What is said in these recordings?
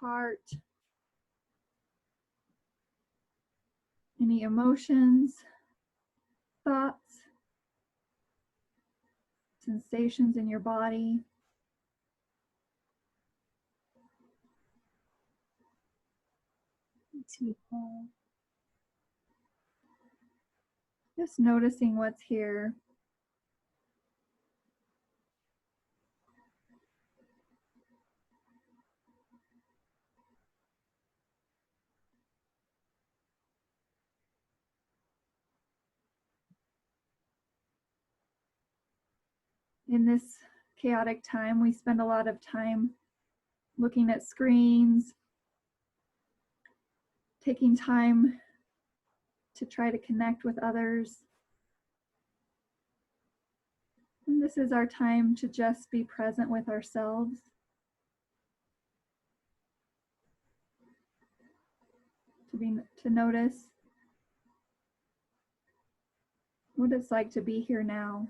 heart, any emotions, thoughts, sensations in your body. Just noticing what's here. In this chaotic time, we spend a lot of time looking at screens, taking time to try to connect with others. And this is our time to just be present with ourselves. To notice what it's like to be here now.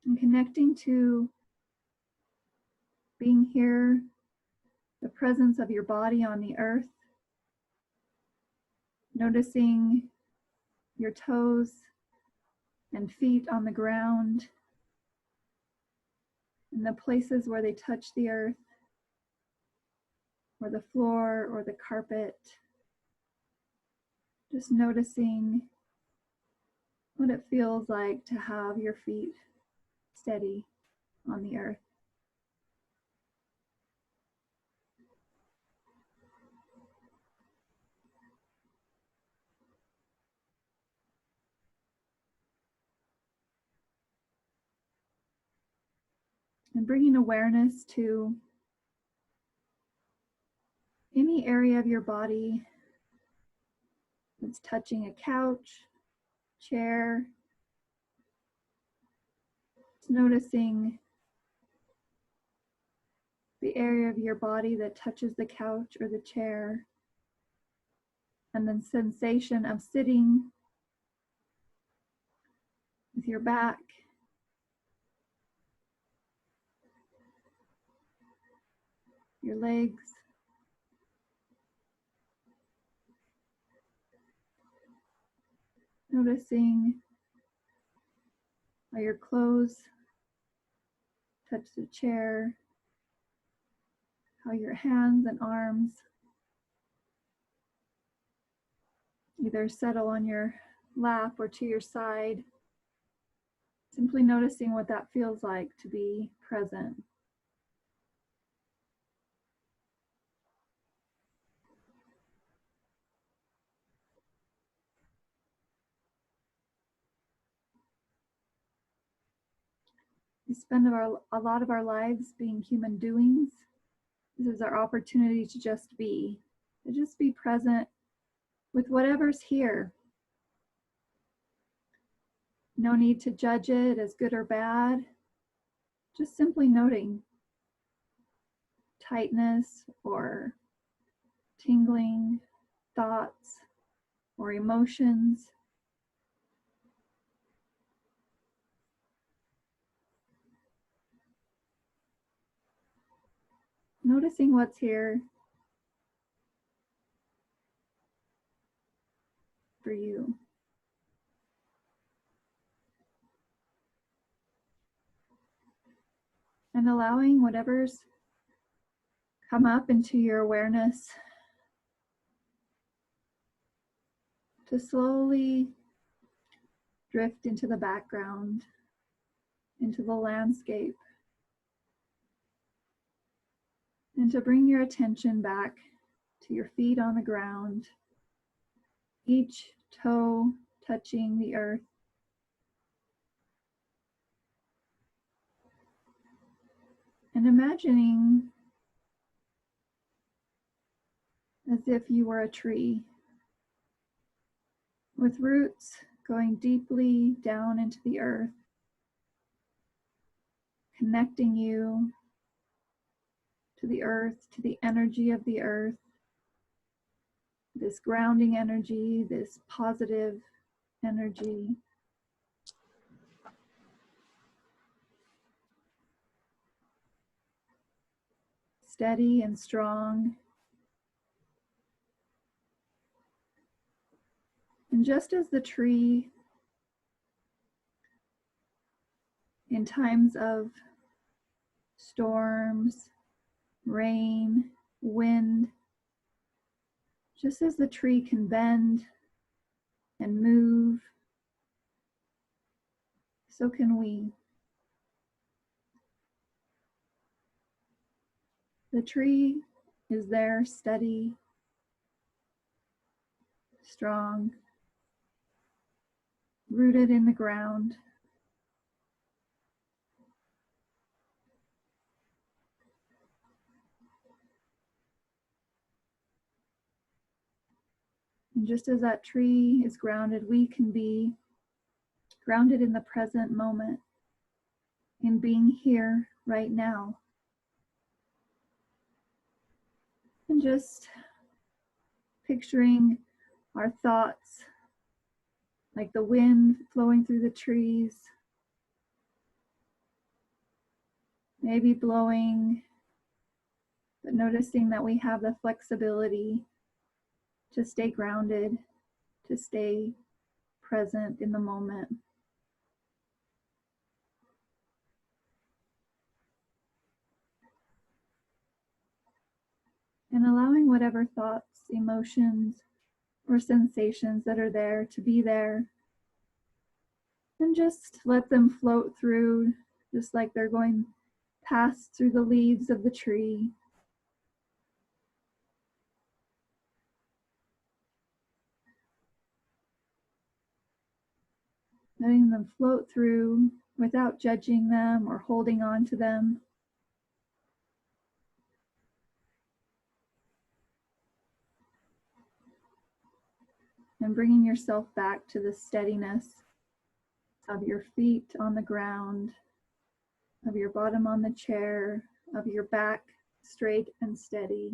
And connecting to being here, the presence of your body on the earth, noticing your toes and feet on the ground, and the places where they touch the earth, or the floor, or the carpet. Just noticing what it feels like to have your feet steady on the earth. And bringing awareness to any area of your body that's touching a couch, chair. Just noticing the area of your body that touches the couch or the chair, and then sensation of sitting with your back, your legs, noticing how your clothes touch the chair, how your hands and arms either settle on your lap or to your side. Simply noticing what that feels like to be present. We spend a lot of our lives being human doings. This is our opportunity to just be present with whatever's here. No need to judge it as good or bad. Just simply noting tightness or tingling, thoughts or emotions. Noticing what's here for you. And allowing whatever's come up into your awareness to slowly drift into the background, into the landscape, and to bring your attention back to your feet on the ground, each toe touching the earth. And imagining as if you were a tree with roots going deeply down into the earth, connecting you to the earth, to the energy of the earth, this grounding energy, this positive energy. Steady and strong. And just as the tree in times of storms, rain, wind, just as the tree can bend and move, so can we. The tree is there, steady, strong, rooted in the ground. And just as that tree is grounded, we can be grounded in the present moment, in being here right now. And just picturing our thoughts like the wind flowing through the trees, maybe blowing, but noticing that we have the flexibility to stay grounded, to stay present in the moment. And allowing whatever thoughts, emotions, or sensations that are there to be there. And just let them float through, just like they're going past through the leaves of the tree. Letting them float through without judging them or holding on to them. And bringing yourself back to the steadiness of your feet on the ground, of your bottom on the chair, of your back straight and steady.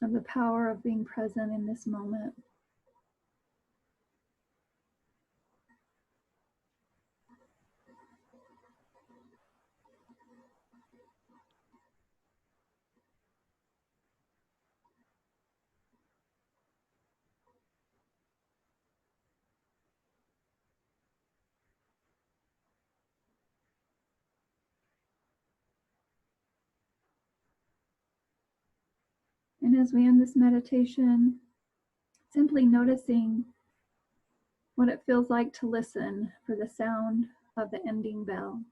Of the power of being present in this moment. And as we end this meditation, simply noticing what it feels like to listen for the sound of the ending bell.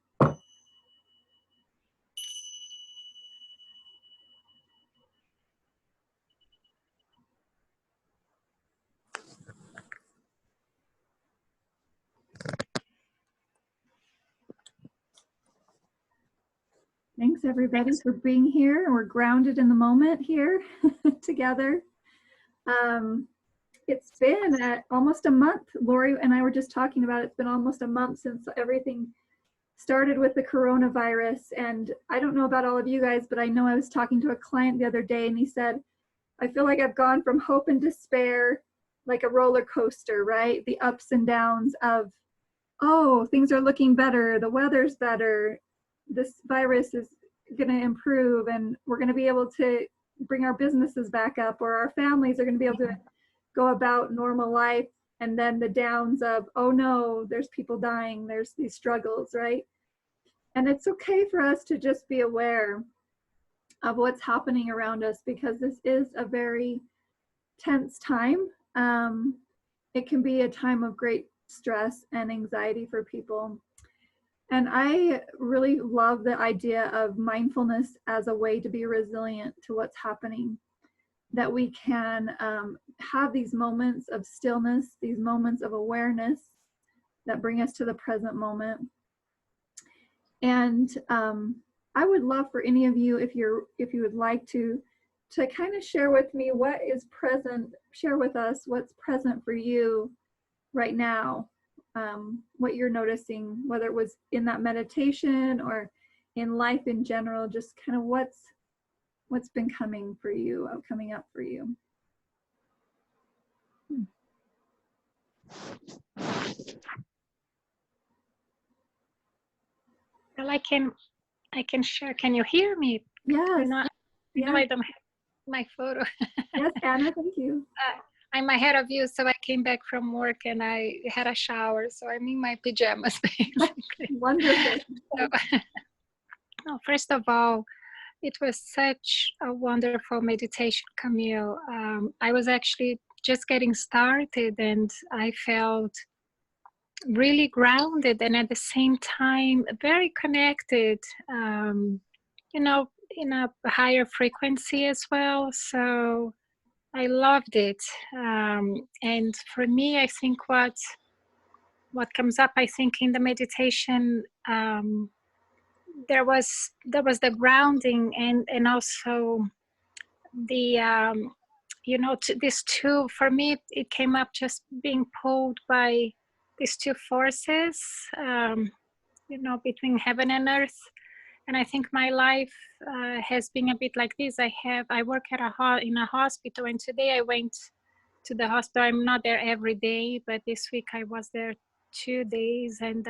Thanks everybody for being here. We're grounded in the moment here together. It's been almost a month. Lori and I were just talking about it's been almost a month since everything started with the coronavirus. And I don't know about all of you guys, but I know I was talking to a client the other day and he said, I feel like I've gone from hope and despair, like a roller coaster, right? The ups and downs of, oh, things are looking better, the weather's better, this virus is going to improve, and we're going to be able to bring our businesses back up, or our families are going to be able to go about normal life. And then the downs of, oh no, there's people dying, there's these struggles, right? And it's okay for us to just be aware of what's happening around us, because this is a very tense time. It can be a time of great stress and anxiety for people. And I really love the idea of mindfulness as a way to be resilient to what's happening, that we can have these moments of stillness, these moments of awareness that bring us to the present moment. And I would love for any of you, if you would like to kind of share with me what is present, share with us what's present for you right now. what you're noticing, whether it was in that meditation or in life in general, just kind of what's been coming up for you. Well, I can share. Can you hear me? Yes. No, I don't have my photo. Yes, Anna, thank you. I'm ahead of you, so I came back from work and I had a shower, so I'm in my pajamas, basically. Wonderful. So, first of all, it was such a wonderful meditation, Camille. I was actually just getting started and I felt really grounded and at the same time very connected, in a higher frequency as well. So I loved it. And for me, I think what comes up, I think in the meditation, there was the grounding and also the these two, for me it came up just being pulled by these two forces, between heaven and earth. And I think my life has been a bit like this. I work in a hospital, and today I went to the hospital. I'm not there every day, but this week I was there 2 days, and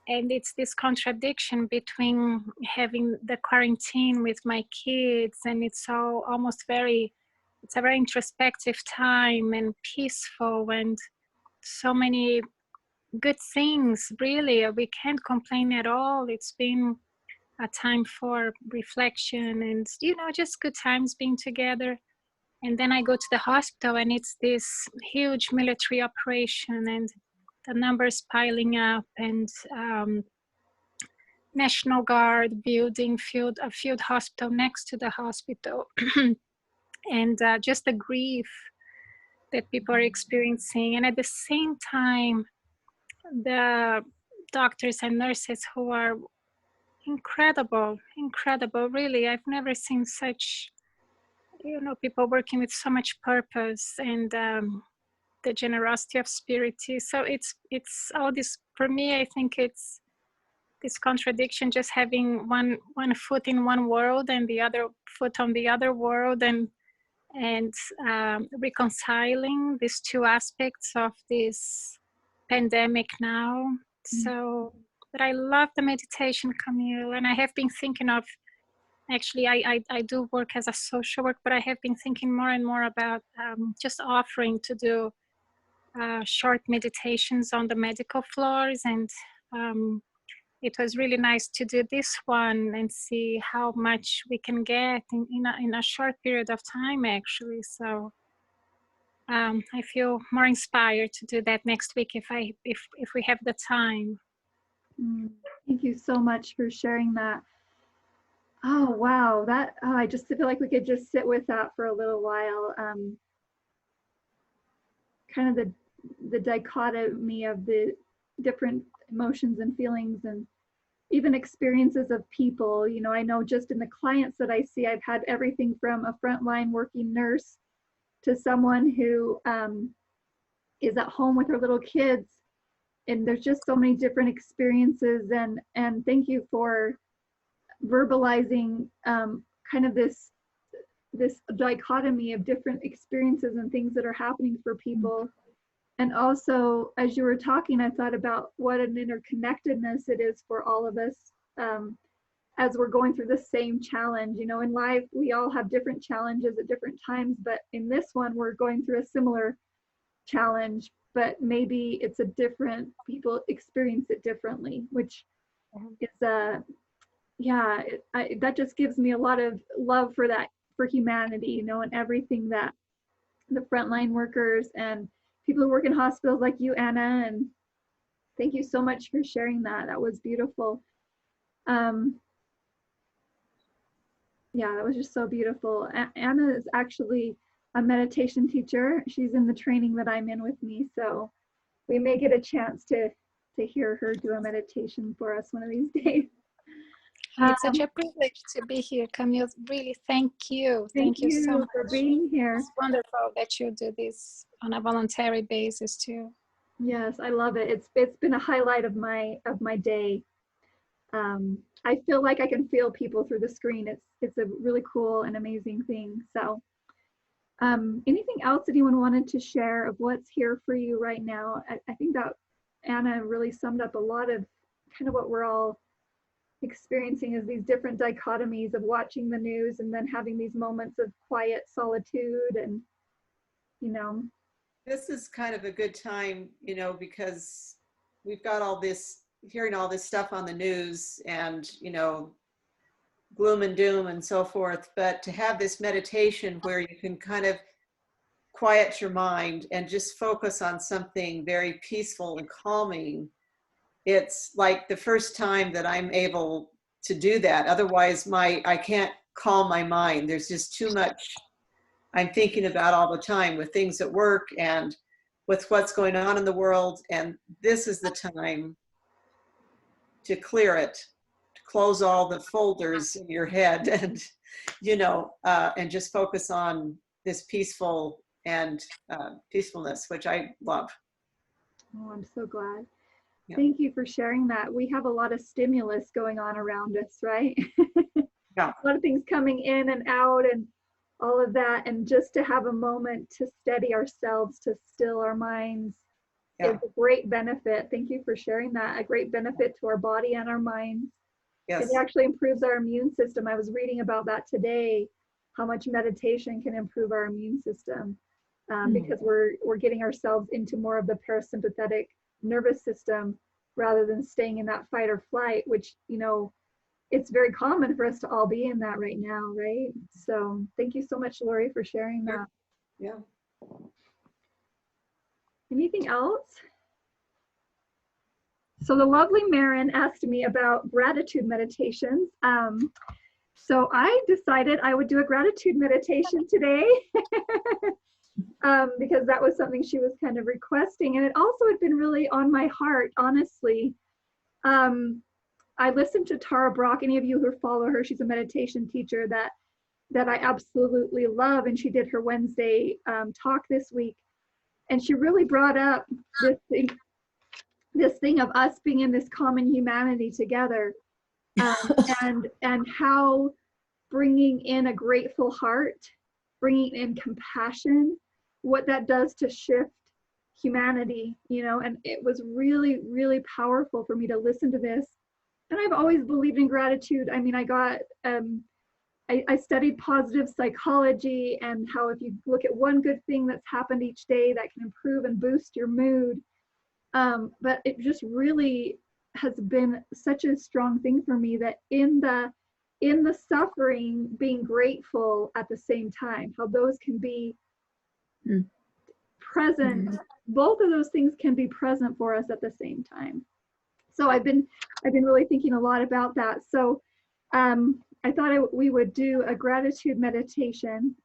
it's this contradiction between having the quarantine with my kids, and it's a very introspective time and peaceful and so many good things. Really, we can't complain at all. It's been a time for reflection and just good times being together. And then I go to the hospital and it's this huge military operation and the numbers piling up, and National Guard building a field hospital next to the hospital. And just the grief that people are experiencing. And at the same time, the doctors and nurses who are incredible, really. I've never seen such, people working with so much purpose and the generosity of spirit. So it's all this, for me, I think it's this contradiction, just having one foot in one world and the other foot on the other world, and reconciling these two aspects of this pandemic now. So, but I love the meditation, Camille, and I have been thinking of, actually, I do work as a social work, but I have been thinking more and more about just offering to do short meditations on the medical floors, and it was really nice to do this one and see how much we can get in a short period of time, actually. So I feel more inspired to do that next week if we have the time. Thank you so much for sharing that. Oh, wow. I just feel like we could just sit with that for a little while. Kind of the dichotomy of the different emotions and feelings and even experiences of people. I know just in the clients that I see, I've had everything from a frontline working nurse to someone who is at home with her little kids. And there's just so many different experiences. And thank you for verbalizing kind of this dichotomy of different experiences and things that are happening for people. And also, as you were talking, I thought about what an interconnectedness it is for all of us as we're going through the same challenge. In life, we all have different challenges at different times, but in this one, we're going through a similar challenge, but maybe it's people experience it differently, which is that just gives me a lot of love for humanity, and everything that the frontline workers and people who work in hospitals like you, Anna, and thank you so much for sharing that. That was beautiful. That was just so beautiful. Anna is actually a meditation teacher. She's in the training that I'm in with me, so we may get a chance to hear her do a meditation for us one of these days. It's such a privilege to be here, Camille. Really, thank you. Thank you so much for being here. It's wonderful that you do this on a voluntary basis too. Yes, I love it. It's been a highlight of my day. I feel like I can feel people through the screen. It's a really cool and amazing thing. So, anything else anyone wanted to share of what's here for you right now? I think that Anna really summed up a lot of kind of what we're all experiencing, is these different dichotomies of watching the news and then having these moments of quiet solitude and, you know. This is kind of a good time, you know, because we've got all this, hearing all this stuff on the news and, you know, gloom and doom and so forth. But to have this meditation where you can kind of quiet your mind and just focus on something very peaceful and calming, it's like the first time that I'm able to do that. Otherwise, I can't calm my mind. There's just too much I'm thinking about all the time with things at work and with what's going on in the world. And this is the time to clear it, to close all the folders in your head and, you know, and just focus on this peaceful and peacefulness, which I love. Oh, I'm so glad. Yeah. Thank you for sharing that. We have a lot of stimulus going on around us, right? Yeah. A lot of things coming in and out and all of that. And just to have a moment to steady ourselves, to still our minds, Yeah. is a great benefit. Thank you for sharing that. A great benefit to our body and our minds. Yes. It actually improves our immune system. I was reading about that today, how much meditation can improve our immune system, because we're getting ourselves into more of the parasympathetic nervous system rather than staying in that fight or flight, which, you know, it's very common for us to all be in that right now, right? So thank you so much, Lori, for sharing that. Yeah. Anything else? So the lovely Marin asked me about gratitude meditations. So I decided I would do a gratitude meditation today because that was something she was kind of requesting. And it also had been really on my heart, honestly. I listened to Tara Brach. Any of you who follow her, she's a meditation teacher that I absolutely love. And she did her Wednesday talk this week. And she really brought up this thing of us being in this common humanity together, and how bringing in a grateful heart, bringing in compassion, what that does to shift humanity, you know. And it was really, really powerful for me to listen to this. And I've always believed in gratitude. I mean, I studied positive psychology, and how if you look at one good thing that's happened each day, that can improve and boost your mood. But it just really has been such a strong thing for me that in the suffering, being grateful at the same time, how those can be present. Both of those things can be present for us at the same time. So I've been really thinking a lot about that. So I thought we would do a gratitude meditation,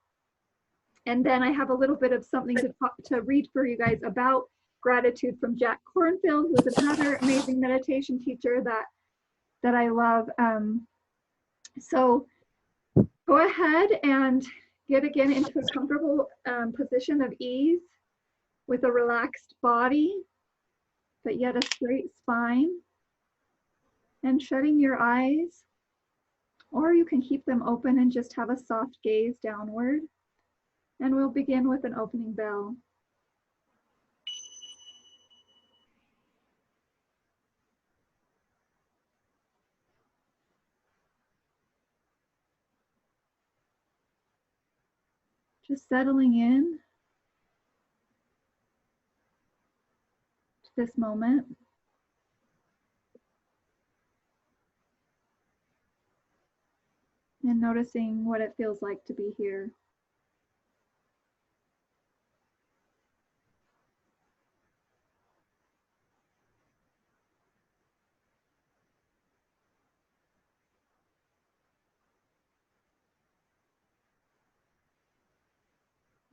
and then I have a little bit of something to read for you guys about gratitude from Jack Kornfield, who is another amazing meditation teacher that I love. So go ahead and get again into a comfortable position of ease with a relaxed body, but yet a straight spine, and shutting your eyes, or you can keep them open and just have a soft gaze downward. And we'll begin with an opening bell. Just settling in to this moment. And noticing what it feels like to be here.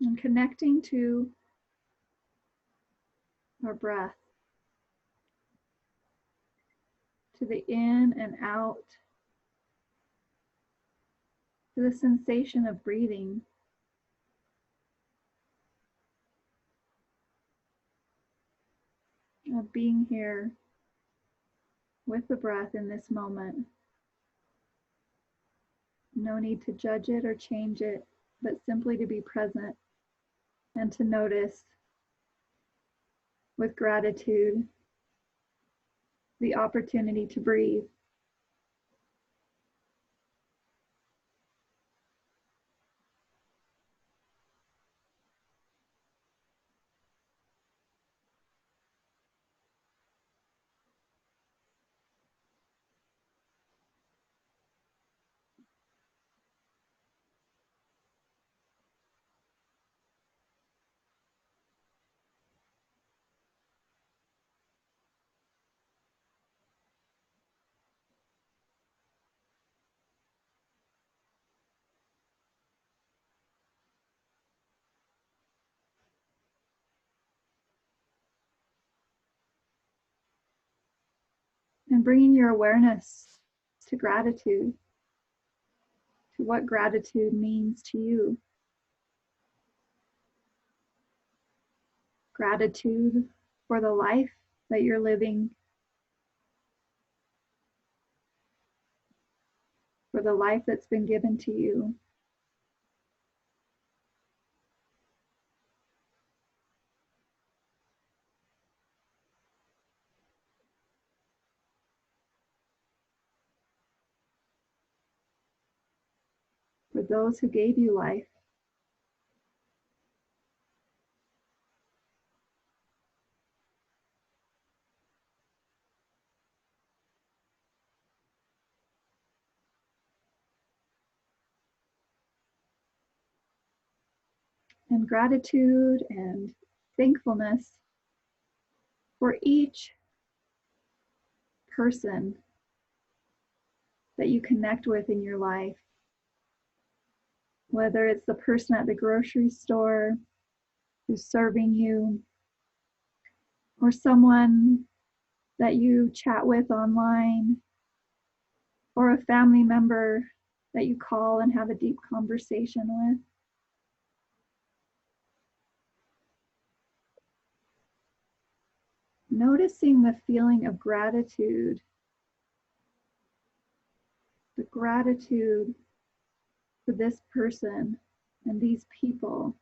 And connecting to our breath, to the in and out, to the sensation of breathing. of being here with the breath in this moment. No need to judge it or change it, but simply to be present and to notice with gratitude the opportunity to breathe. And bringing your awareness to gratitude, to what gratitude means to you. Gratitude for the life that you're living, for the life that's been given to you. For those who gave you life. And gratitude and thankfulness for each person that you connect with in your life. Whether it's the person at the grocery store who's serving you, or someone that you chat with online, or a family member that you call and have a deep conversation with. Noticing the feeling of gratitude, the gratitude for this person and these people.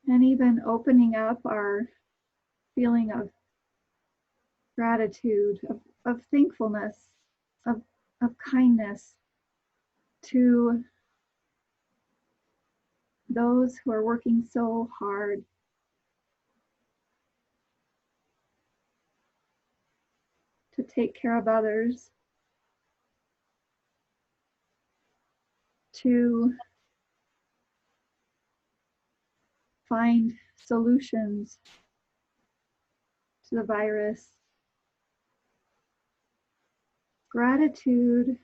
And even opening up our feeling of gratitude, of thankfulness, of kindness to those who are working so hard to take care of others, to find solutions to the virus. Gratitude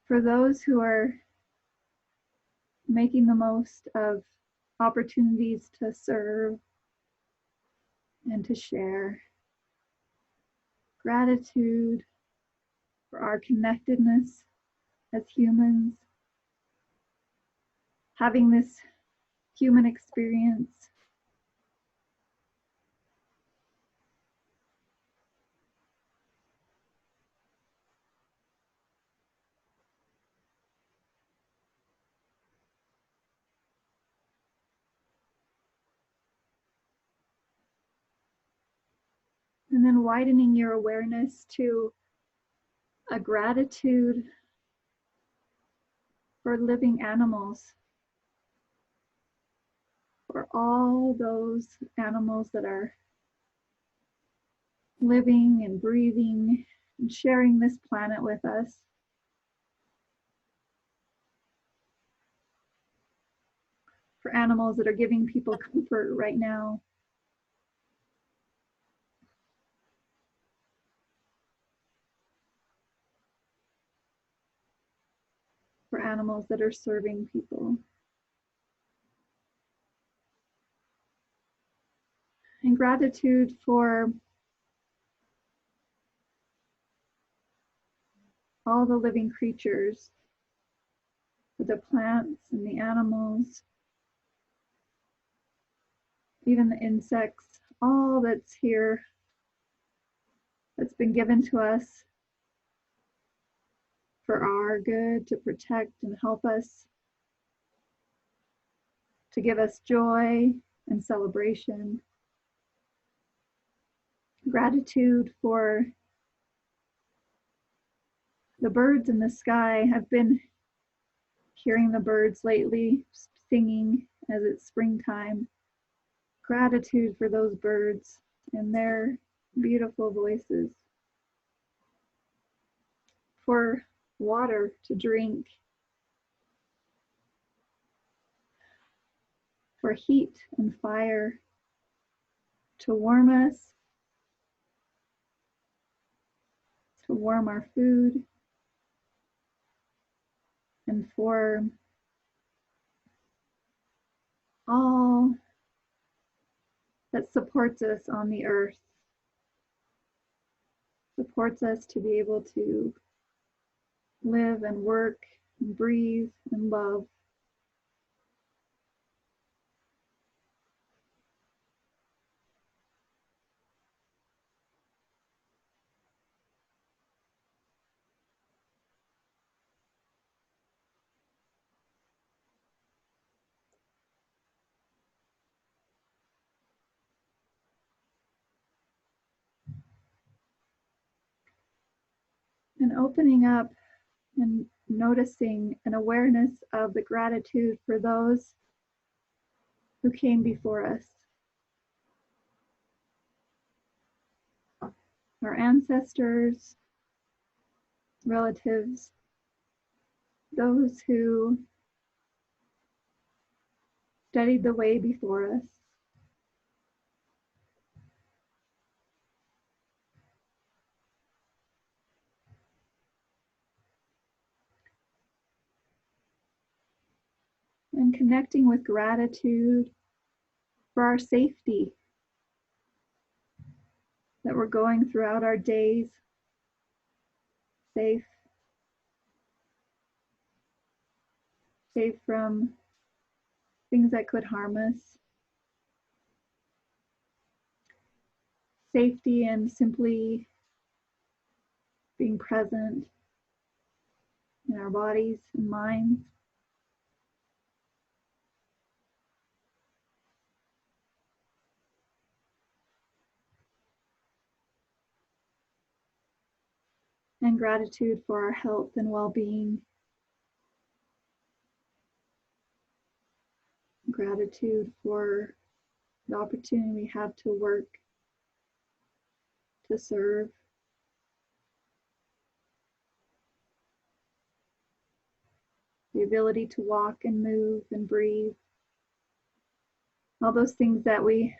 for those who are making the most of opportunities to serve and to share. Gratitude for our connectedness as humans, having this human experience. And then widening your awareness to a gratitude for living animals, for all those animals that are living and breathing and sharing this planet with us. For animals that are giving people comfort right now. For animals that are serving people. And gratitude for all the living creatures for the plants and the animals, even the insects, all that's here, that's been given to us for our good, to protect and help us, to give us joy and celebration. Gratitude for the birds in the sky. I've been hearing the birds lately singing as it's springtime. Gratitude for those birds and their beautiful voices. For water to drink. For heat and fire to warm us, to warm our food, and for all that supports us on the earth, supports us to be able to live and work and breathe and love. And opening up and noticing an awareness of the gratitude for those who came before us. Our ancestors, relatives, those who studied the way before us. And connecting with gratitude for our safety, that we're going throughout our days safe, safe from things that could harm us. Safety and simply being present in our bodies and minds. And gratitude for our health and well-being. Gratitude for the opportunity we have to work, to serve. The ability to walk and move and breathe. All those things that we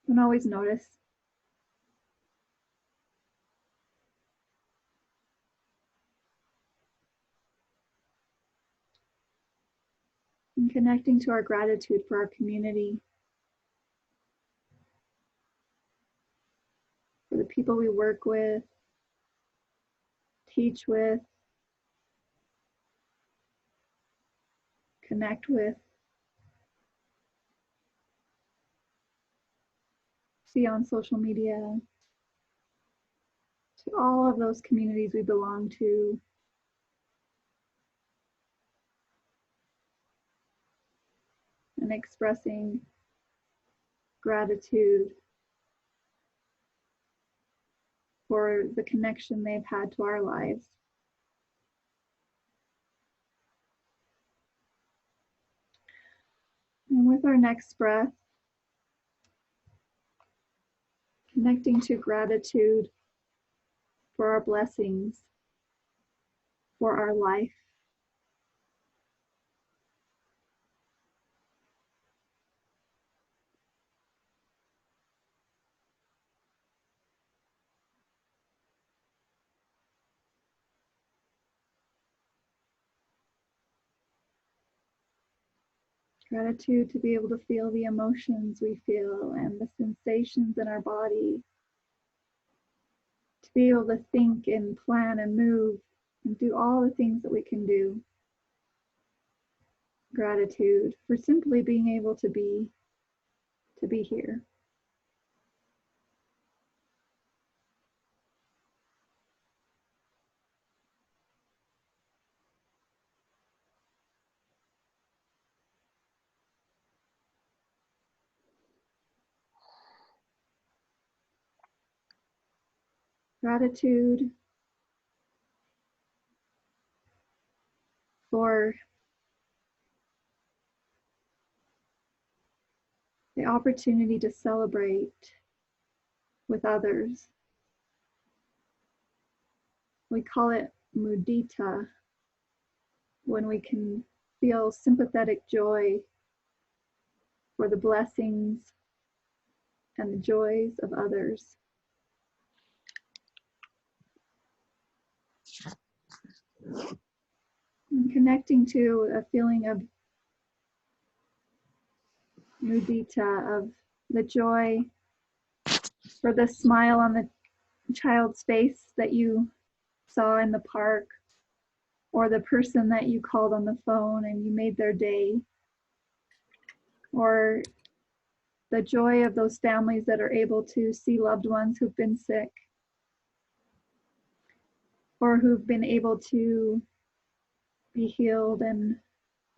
don't always notice. And connecting to our gratitude for our community, for the people we work with, teach with, connect with, see on social media, to all of those communities we belong to. And expressing gratitude for the connection they've had to our lives. And with our next breath, connecting to gratitude for our blessings, for our life. Gratitude to be able to feel the emotions we feel and the sensations in our body. To be able to think and plan and move and do all the things that we can do. gratitude for simply being able to be here. Gratitude for the opportunity to celebrate with others. We call it mudita when we can feel sympathetic joy for the blessings and the joys of others. And connecting to a feeling of mudita, of the joy for the smile on the child's face that you saw in the park, or the person that you called on the phone and you made their day, or the joy of those families that are able to see loved ones who've been sick or who've been able to be healed and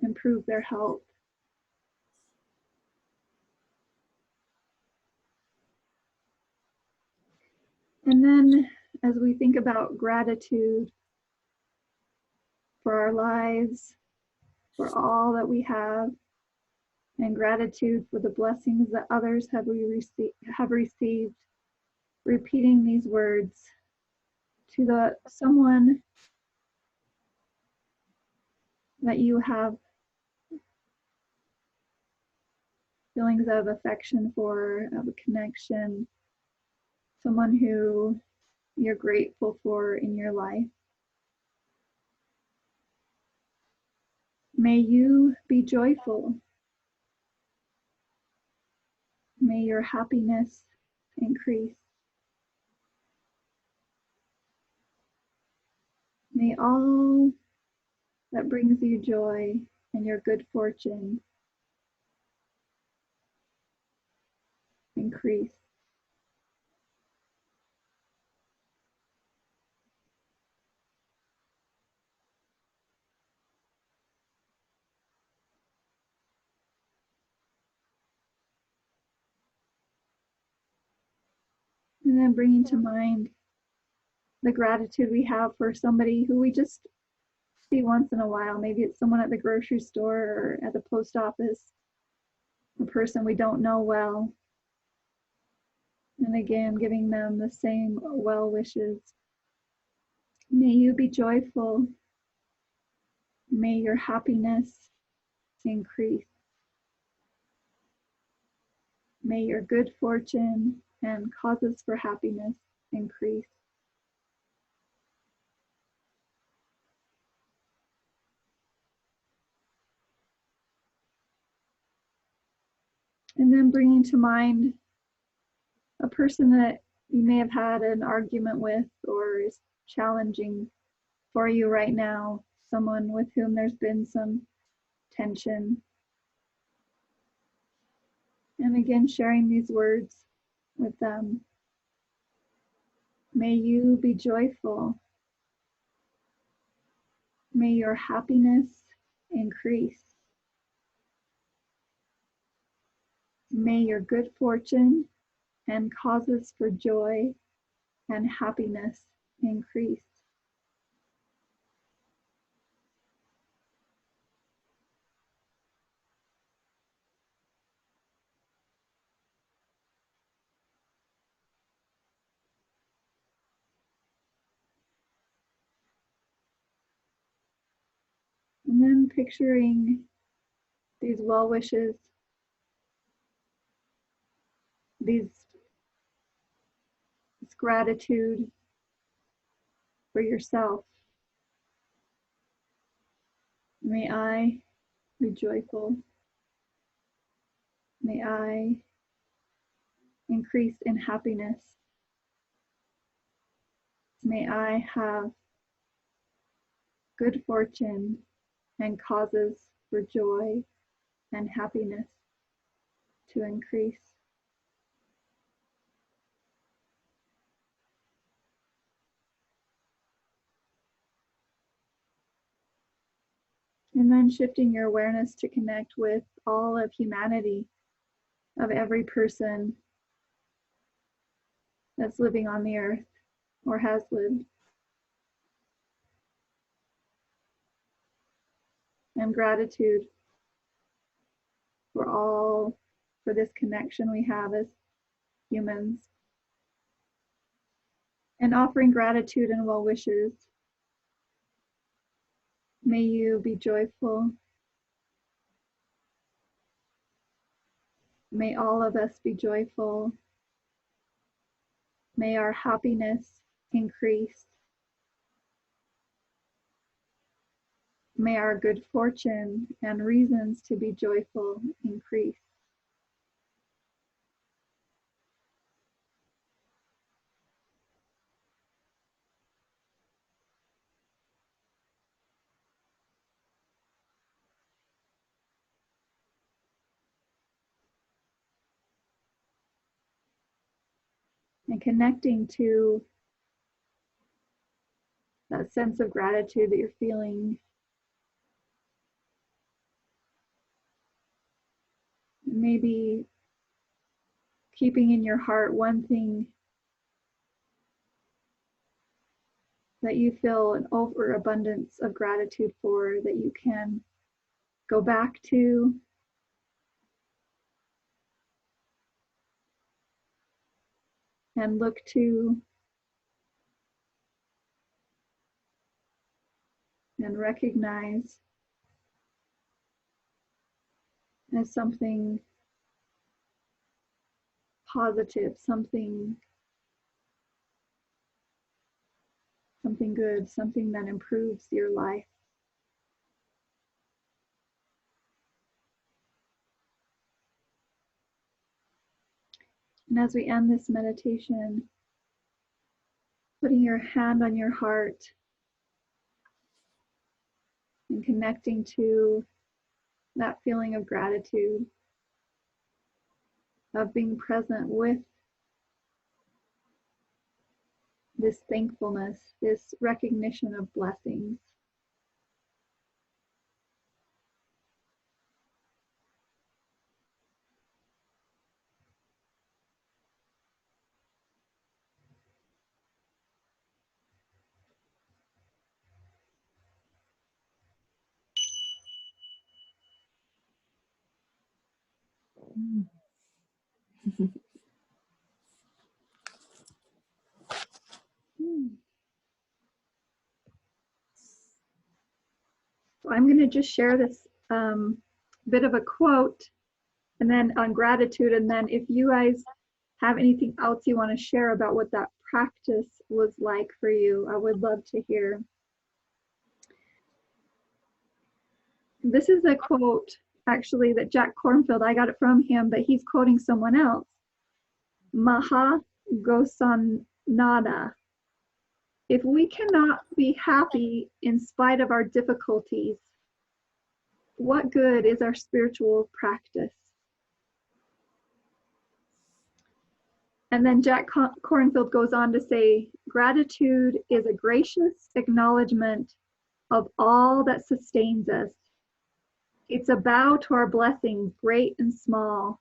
improve their health. And then as we think about gratitude for our lives, for all that we have, and gratitude for the blessings that others have received, repeating these words to someone that you have feelings of affection for, of a connection, someone who you're grateful for in your life. May you be joyful. May your happiness increase. May all that brings you joy and your good fortune increase. And then bringing to mind the gratitude we have for somebody who we just see once in a while. Maybe it's someone at the grocery store or at the post office, a person we don't know well. And again, giving them the same well wishes. May you be joyful. May your happiness increase. May your good fortune and causes for happiness increase. And then bringing to mind a person that you may have had an argument with or is challenging for you right now, someone with whom there's been some tension. And again, sharing these words with them. May you be joyful. May your happiness increase. May your good fortune and causes for joy and happiness increase. And then picturing these well wishes, this gratitude for yourself. May I be joyful. May I increase in happiness. May I have good fortune and causes for joy and happiness to increase. And then shifting your awareness to connect with all of humanity, of every person that's living on the earth or has lived. And gratitude for this connection we have as humans. And offering gratitude and well wishes. May you be joyful. May all of us be joyful. May our happiness increase. May our good fortune and reasons to be joyful increase. And connecting to that sense of gratitude that you're feeling. Maybe keeping in your heart one thing that you feel an overabundance of gratitude for, that you can go back to. And look to and recognize as something positive, something good, something that improves your life. And as we end this meditation, putting your hand on your heart and connecting to that feeling of gratitude, of being present with this thankfulness, this recognition of blessings. So I'm going to just share this bit of a quote and then on gratitude, and then if you guys have anything else you want to share about what that practice was like for you, I would love to hear. This is a quote actually that Jack Kornfield, I got it from him, but he's quoting someone else. Maha Gosanada. If we cannot be happy in spite of our difficulties, what good is our spiritual practice? And then Jack Kornfield goes on to say, gratitude is a gracious acknowledgement of all that sustains us. It's a bow to our blessings, great and small.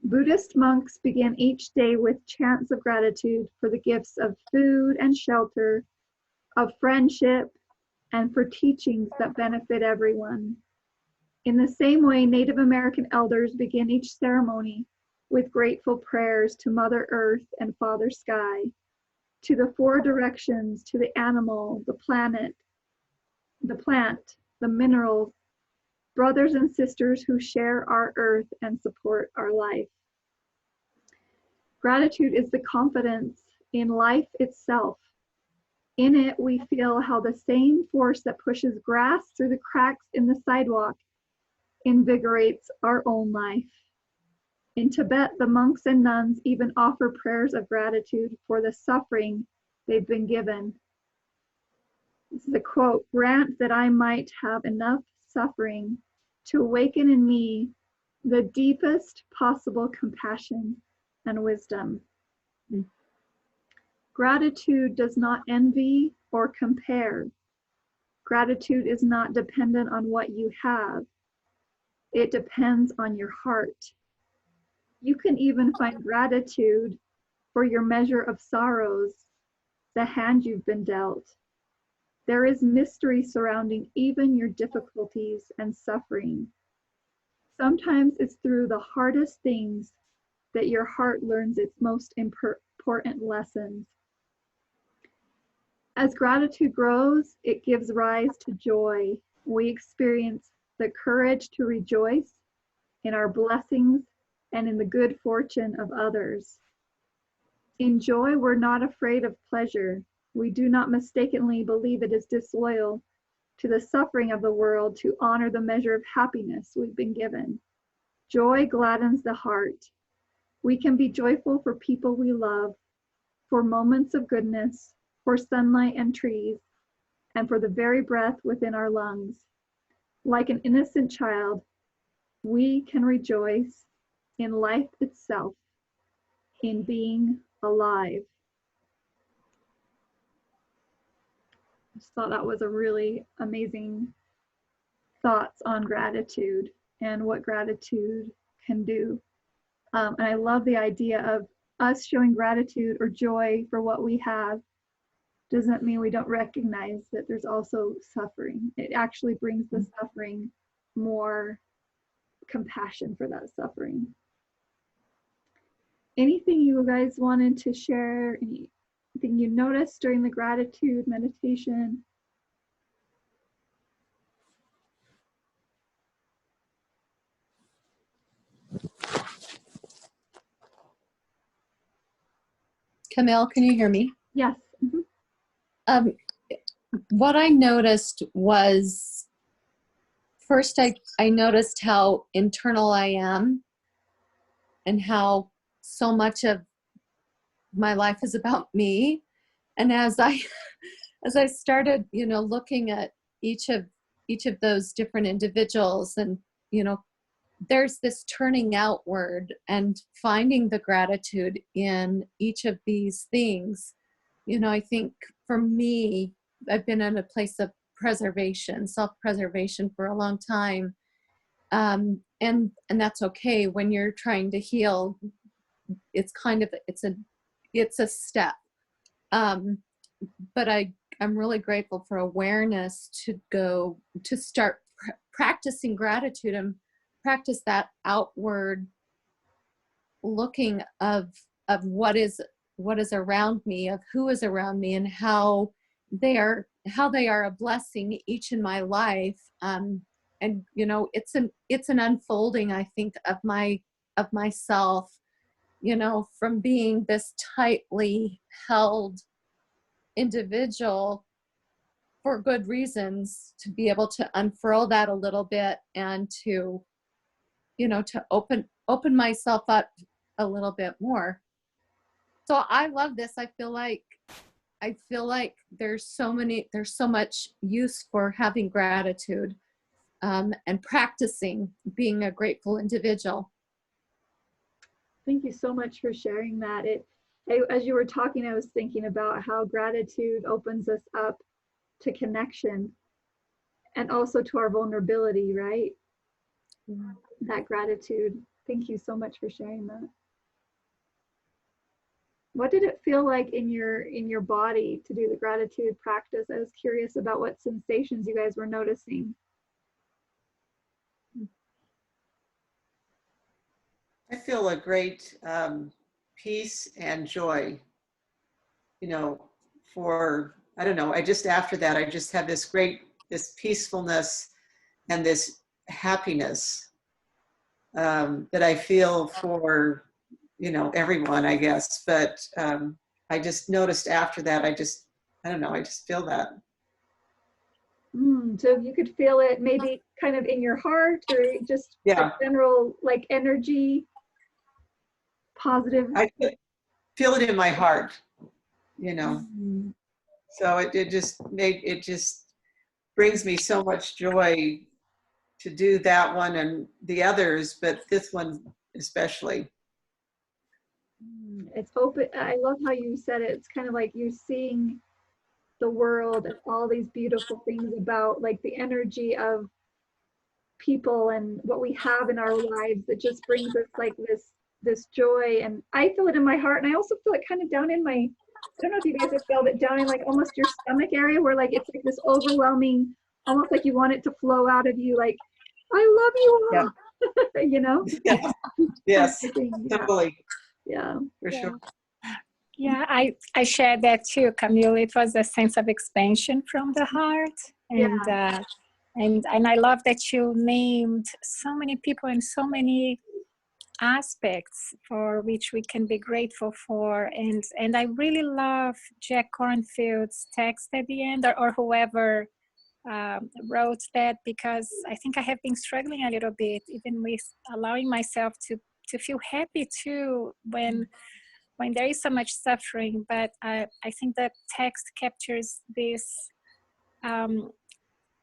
Buddhist monks begin each day with chants of gratitude for the gifts of food and shelter, of friendship, and for teachings that benefit everyone. In the same way, Native American elders begin each ceremony with grateful prayers to Mother Earth and Father Sky, to the four directions, to the animal, the planet, the plant, the minerals, brothers and sisters who share our earth and support our life. Gratitude is the confidence in life itself. In it, we feel how the same force that pushes grass through the cracks in the sidewalk invigorates our own life. In Tibet, the monks and nuns even offer prayers of gratitude for the suffering they've been given. This is a quote, grant that I might have enough suffering to awaken in me the deepest possible compassion and wisdom. Gratitude does not envy or compare. Gratitude is not dependent on what you have. It depends on your heart. You can even find gratitude for your measure of sorrows, the hand you've been dealt. There is mystery surrounding even your difficulties and suffering. Sometimes it's through the hardest things that your heart learns its most important lessons. As gratitude grows, it gives rise to joy. We experience the courage to rejoice in our blessings and in the good fortune of others. In joy, we're not afraid of pleasure. We do not mistakenly believe it is disloyal to the suffering of the world to honor the measure of happiness we've been given. Joy gladdens the heart. We can be joyful for people we love, for moments of goodness, for sunlight and trees, and for the very breath within our lungs. Like an innocent child, we can rejoice in life itself, in being alive. I just thought that was a really amazing thoughts on gratitude and what gratitude can do. And I love the idea of us showing gratitude or joy for what we have doesn't mean we don't recognize that there's also suffering. It actually brings the suffering more compassion for that suffering. Anything you guys wanted to share? Anything you noticed during the gratitude meditation? Camille, can you hear me? Yes. Mm-hmm. What I noticed was, first I noticed how internal I am and how so much of my life is about me. And as I started, looking at each of those different individuals, and, there's this turning outward and finding the gratitude in each of these things. I think for me, I've been in a place of preservation, self-preservation for a long time. And that's okay when you're trying to heal. It's a step. But I'm really grateful for awareness to start practicing gratitude and practice that outward looking of what is around me, of who is around me, and how they are a blessing each in my life. And it's an unfolding, I think, of myself, from being this tightly held individual for good reasons, to be able to unfurl that a little bit and to open myself up a little bit more. So I love this. I feel like there's so much use for having gratitude and practicing being a grateful individual. Thank you so much for sharing that. As you were talking, I was thinking about how gratitude opens us up to connection and also to our vulnerability, right? Yeah. That gratitude. Thank you so much for sharing that. What did it feel like in your body to do the gratitude practice? I was curious about what sensations you guys were noticing. I feel a great peace and joy, I don't know, after that, I just have this peacefulness and this happiness that I feel for, everyone, I guess. But I just noticed after that, I just feel that. So you could feel it maybe kind of in your heart, or just a general like energy, positive. I feel it in my heart, So it just brings me so much joy to do that one and the others, but this one especially. It's open. I love how you said it. It's kind of like you're seeing the world and all these beautiful things about like the energy of people and what we have in our lives that just brings us like this joy. And I feel it in my heart, and I also feel it kind of down in my, I don't know if you guys have felt it down in like almost your stomach area, where like it's like this overwhelming, almost like you want it to flow out of you, like I love you all. Yeah. You know. Yes, yes, Yeah. totally. Yeah, For sure. Yeah, I shared that too, Camille. It was a sense of expansion from the heart, and Yeah. And I love that you named so many people and so many aspects for which we can be grateful for. And I really love Jack Kornfield's text at the end, or whoever wrote that, because I think I have been struggling a little bit, even with allowing myself to feel happy too when there is so much suffering. But I think that text captures this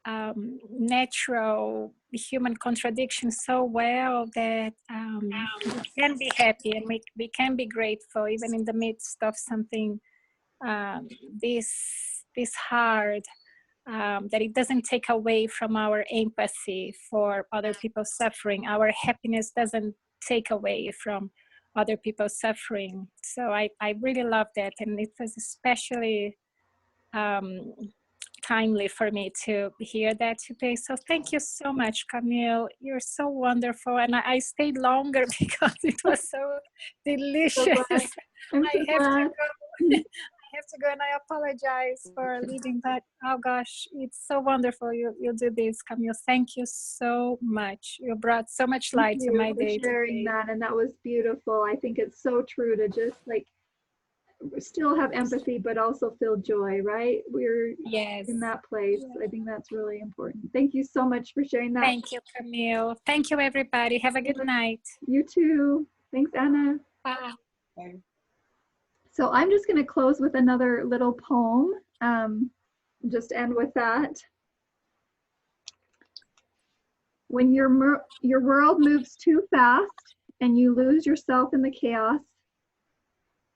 natural human contradiction so well, that we can be happy and we can be grateful even in the midst of something this hard, that it doesn't take away from our empathy for other people's suffering. Our happiness doesn't take away from other people's suffering. So I really love that, and it was especially timely for me to hear that today. So thank you so much, Camille. You're so wonderful, and I stayed longer because it was so delicious. I'm so glad. I have to go, and I apologize for leaving, but oh gosh, it's so wonderful you do this, Camille. Thank you so much. You brought so much light to my day sharing today. that, and that was beautiful. I think it's so true to just like still have empathy, but also feel joy, right? We're in that place. I think that's really important. Thank you so much for sharing that. Thank you, Camille. Thank you, everybody. Have a good night. You too. Thanks, Anna. Bye. Bye. So I'm just going to close with another little poem. Just end with that. When your world moves too fast and you lose yourself in the chaos,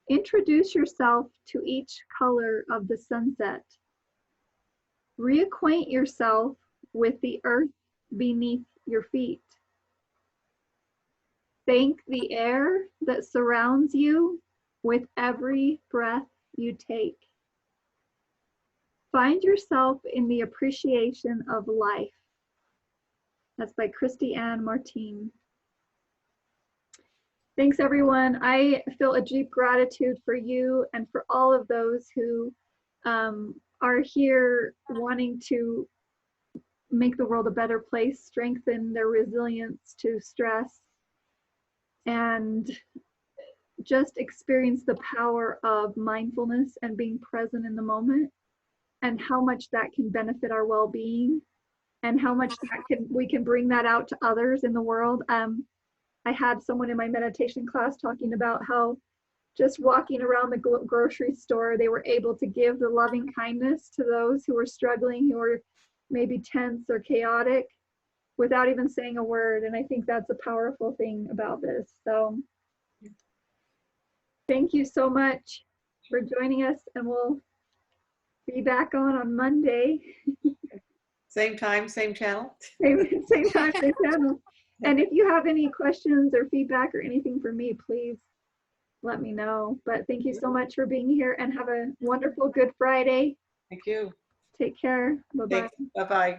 introduce yourself to each color of the sunset. Reacquaint yourself with the earth beneath your feet. Thank the air that surrounds you with every breath you take. Find yourself in the appreciation of life. That's by Christy Ann Martin. Thanks, everyone. I feel a deep gratitude for you and for all of those who are here wanting to make the world a better place, strengthen their resilience to stress, and just experience the power of mindfulness and being present in the moment, and how much that can benefit our well-being, and how much that we can bring that out to others in the world. I had someone in my meditation class talking about how just walking around the grocery store, they were able to give the loving kindness to those who were struggling, who were maybe tense or chaotic, without even saying a word. And I think that's a powerful thing about this. So thank you so much for joining us, and we'll be back on Monday. Same time, same channel. Same time, same channel. And if you have any questions or feedback or anything for me, please let me know. But thank you so much for being here, and have a wonderful Good Friday. Thank you. Take care. Bye-bye. Bye-bye.